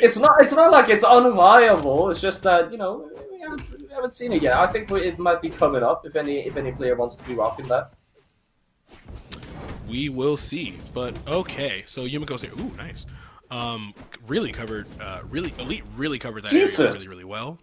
It's not like it's unviable. It's just that, you know, we haven't seen it yet. I think it might be coming up if any player wants to be rocking that. We will see. But okay, so Yumiko's here. Ooh, nice. Really covered. Elite really covered that area really well.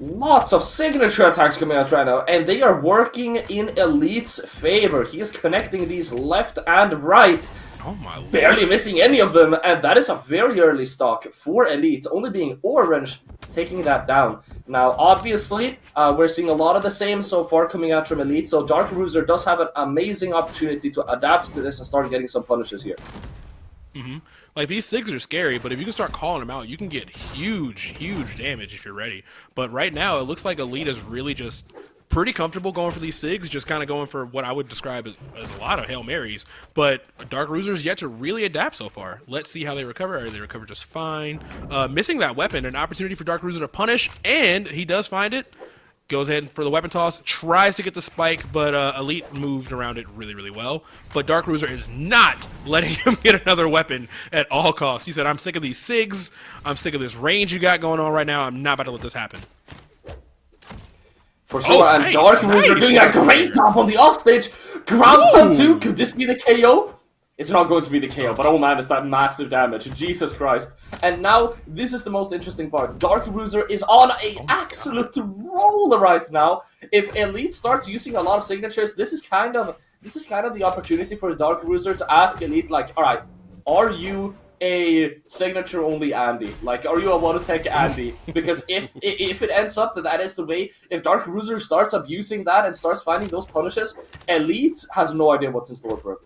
Lots of signature attacks coming out right now, and they are working in Elite's favor. He is connecting these left and right. Oh my Lord. Barely missing any of them, and that is a very early stock for Elite, only being orange, taking that down. Now, obviously, we're seeing a lot of the same so far coming out from Elite, so DarkRuser does have an amazing opportunity to adapt to this and start getting some punishes here. Like, these SIGs are scary, but if you can start calling them out, you can get huge damage if you're ready. But right now, it looks like Elite is really just pretty comfortable going for these SIGs, just kind of going for what I would describe as a lot of Hail Marys. But DarkRuser's yet to really adapt so far. Let's see how they recover. They recover just fine. Missing that weapon, an opportunity for DarkRuser to punish, and he does find it. Goes ahead for the weapon toss, tries to get the spike, but Elite moved around it really well. But DarkRuser is not letting him get another weapon at all costs. He said, I'm sick of these SIGs. I'm sick of this range you got going on right now. I'm not about to let this happen. For sure, and nice, DarkRuser doing a great job on the offstage. Ground pound 2, could this be the KO? It's not going to be the KO, but oh man, it's that massive damage. Jesus Christ. And now, this is the most interesting part. DarkRuser is on an absolute roll right now. If Elite starts using a lot of signatures, this is kind of the opportunity for DarkRuser to ask Elite, like, alright, are you a signature-only Andy? Like, are you a one-attack Andy? Because if it ends up that is the way, if DarkRuser starts abusing that and starts finding those punishes, Elite has no idea what's in store for him.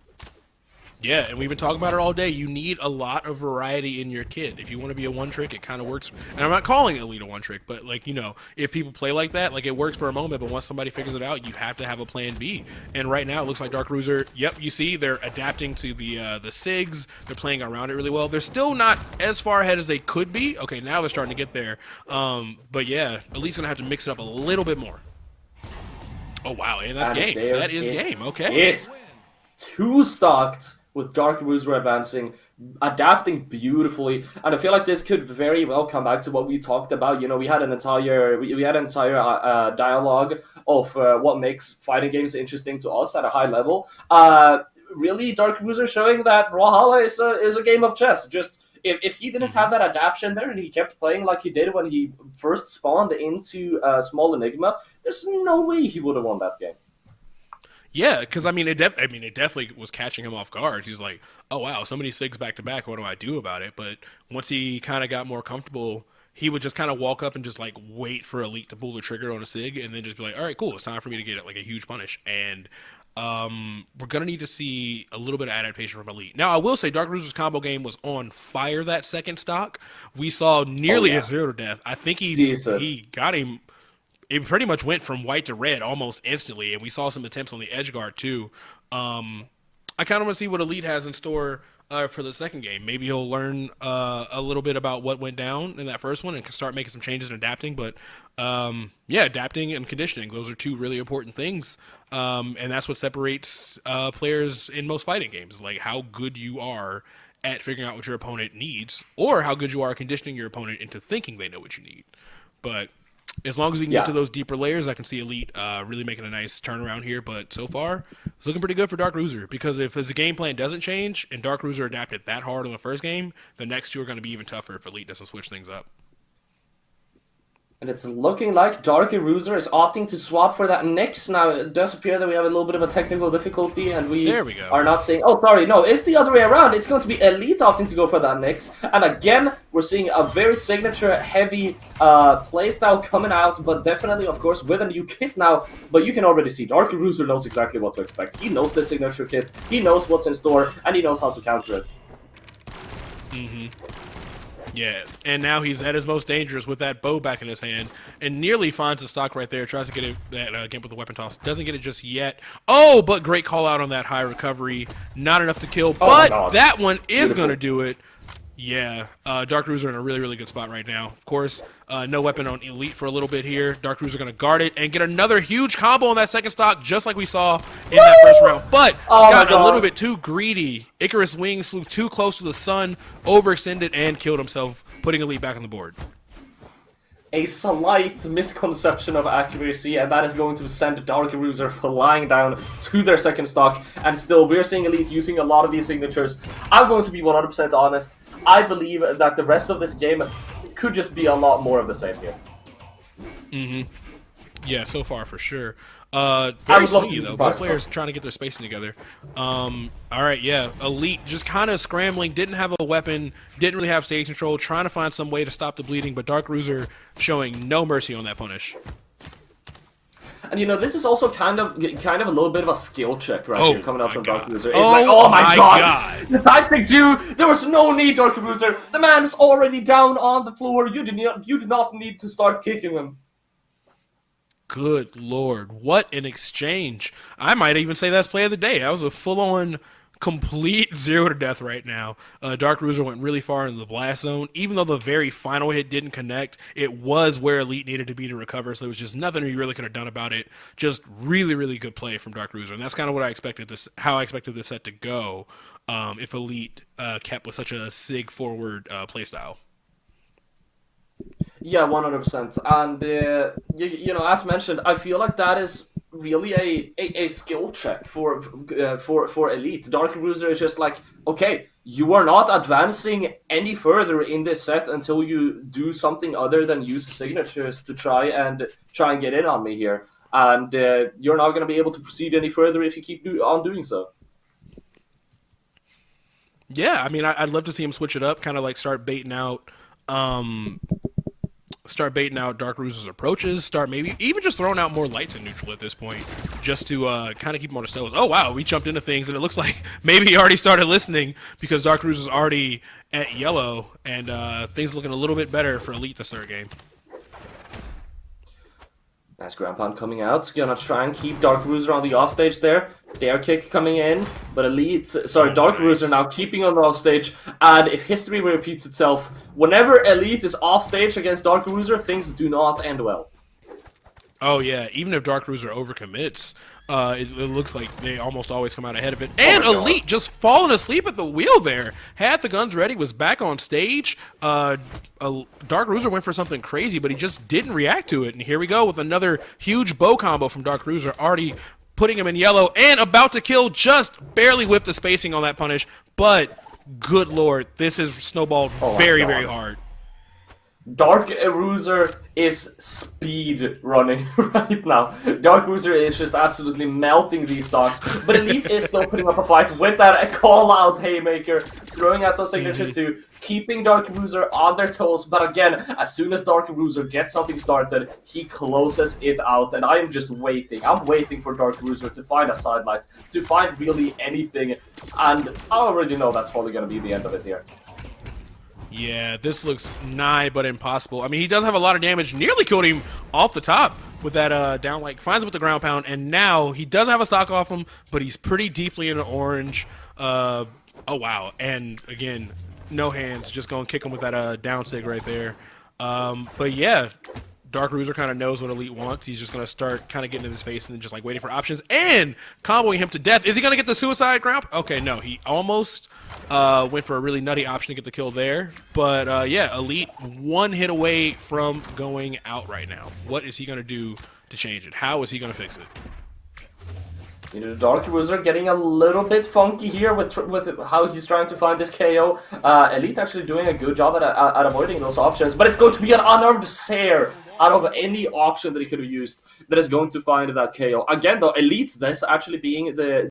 Yeah, and we've been talking about it all day. You need a lot of variety in your kit. If you want to be a one-trick, it kind of works. And I'm not calling Elite a one-trick, but, like, you know, if people play like that, like, it works for a moment, but once somebody figures it out, you have to have a plan B. And right now, it looks like DarkRuser, yep, you see, they're adapting to the SIGs. They're playing around it really well. They're still not as far ahead as they could be. Okay, now they're starting to get there. But, yeah, Elite's going to have to mix it up a little bit more. Oh, wow, and that's game. That is game, okay. Yes, too stocked. With DarkRuser adapting beautifully, and I feel like this could very well come back to what we talked about. You know, we had an entire dialogue of what makes fighting games interesting to us at a high level. Really, DarkRuser showing that Brawlhalla is a game of chess. Just if he didn't have that adaptation there and he kept playing like he did when he first spawned into Small Enigma, there's no way he would have won that game. Yeah, because I mean, it definitely was catching him off guard. He's like, "Oh wow, so many SIGs back to back. What do I do about it?" But once he kind of got more comfortable, he would just kind of walk up and just like wait for Elite to pull the trigger on a SIG, and then just be like, "All right, cool, it's time for me to get like a huge punish." And we're gonna need to see a little bit of adaptation from Elite. Now, I will say, DarkRuser's combo game was on fire that second stock. We saw nearly a 0-to-death. I think he got him. It pretty much went from white to red almost instantly, and we saw some attempts on the edge guard too. I kind of want to see what Elite has in store for the second game. Maybe he'll learn a little bit about what went down in that first one and can start making some changes and adapting. But yeah, adapting and conditioning, those are two really important things, and that's what separates players in most fighting games, like how good you are at figuring out what your opponent needs, or how good you are at conditioning your opponent into thinking they know what you need. But as long as we can get to those deeper layers, I can see Elite really making a nice turnaround here. But so far, it's looking pretty good for DarkRuser, because if his game plan doesn't change and DarkRuser adapted that hard on the first game, the next two are going to be even tougher if Elite doesn't switch things up. And it's looking like DarkRuser is opting to swap for that Nyx. Now, it does appear that we have a little bit of a technical difficulty, and we are not saying, oh, sorry, no, it's the other way around. It's going to be Elite opting to go for that Nyx. And again, we're seeing a very signature-heavy playstyle coming out, but definitely, of course, with a new kit now. But you can already see DarkRuser knows exactly what to expect. He knows the signature kit, he knows what's in store, and he knows how to counter it. Yeah, and now he's at his most dangerous with that bow back in his hand, and nearly finds a stock right there, tries to get it again with the weapon toss. Doesn't get it just yet. Oh, but great call out on that high recovery. Not enough to kill, but that one is going to do it. Yeah, DarkRuser in a really, really good spot right now. Of course, no weapon on Elite for a little bit here. DarkRuser going to guard it and get another huge combo on that second stock, just like we saw in that first round. But got a little bit too greedy. Icarus Wings flew too close to the sun, overextended, and killed himself, putting Elite back on the board. A slight misconception of accuracy, and that is going to send DarkRuser flying down to their second stock. And still, we're seeing Elite using a lot of these signatures. I'm going to be 100% honest. I believe that the rest of this game could just be a lot more of the same here. Mm-hmm. Yeah, so far for sure. Very swingy though. Both players trying to get their spacing together. All right, yeah. Elite just kind of scrambling, didn't have a weapon, didn't really have stage control, trying to find some way to stop the bleeding, but DarkRuser showing no mercy on that punish. And you know, this is also kind of a little bit of a skill check right here coming out from DarkRuser. It's oh my god! The side pick 2, there was no need, DarkRuser. The man is already down on the floor. You do not need to start kicking him. Good lord, what an exchange. I might even say that's play of the day. That was a full-on complete 0 to death right now. DarkRuser went really far in the blast zone. Even though the very final hit didn't connect, it was where Elite needed to be to recover, so there was just nothing he really could have done about it. Just really, really good play from DarkRuser, and that's kind of what I expected how I expected this set to go if Elite kept with such a sig forward playstyle. Yeah, 100%. And you know, as mentioned, I feel like that is really a skill check for Elite. DarkRuser is just like, okay, you are not advancing any further in this set until you do something other than use signatures to try and get in on me here, and you're not going to be able to proceed any further if you keep on doing so. Yeah, I mean, I'd love to see him switch it up, kind of like start baiting out DarkRuser's approaches, start maybe even just throwing out more lights in neutral at this point, just to kind of keep him on his toes. Oh, wow, we jumped into things, and it looks like maybe he already started listening because DarkRuser's already at yellow, and things looking a little bit better for Elite this third game. Nice ground pound coming out. Gonna try and keep DarkRuser on the offstage there. Dare kick coming in, but DarkRuser now keeping on the offstage. And if history repeats itself, whenever Elite is offstage against DarkRuser, things do not end well. Oh yeah, even if DarkRuser overcommits, it looks like they almost always come out ahead of it. And Elite just falling asleep at the wheel there. Had the guns ready, was back on stage. DarkRuser went for something crazy, but he just didn't react to it. And here we go with another huge bow combo from DarkRuser, already putting him in yellow and about to kill, just barely whipped the spacing on that punish. But good lord, this is snowballed very hard. DarkRuser is speed running right now. DarkRuser is just absolutely melting these stocks, but Elite is still putting up a fight with that call-out haymaker, throwing out some signatures too, keeping DarkRuser on their toes. But again, as soon as DarkRuser gets something started, he closes it out, and I am just waiting. I'm waiting for DarkRuser to find a sidelight, to find really anything, and I already know that's probably going to be the end of it here. Yeah, this looks nigh but impossible. I mean, he does have a lot of damage. Nearly killed him off the top with that down, like, finds him with the ground pound, and now he does have a stock off him, but he's pretty deeply in the orange. Oh, wow. And, again, no hands. Just going to kick him with that down sig right there. But, yeah, DarkRuser kind of knows what Elite wants. He's just going to start kind of getting in his face and then just, like, waiting for options and comboing him to death. Is he going to get the suicide ground? Okay, no. He almost went for a really nutty option to get the kill there. But, yeah, Elite one hit away from going out right now. What is he going to do to change it? How is he going to fix it? You know, DarkRuser getting a little bit funky here with how he's trying to find this KO. Elite actually doing a good job at avoiding those options, but it's going to be an unarmed Sair out of any option that he could have used that is going to find that KO. Again, though, Elite, this actually being the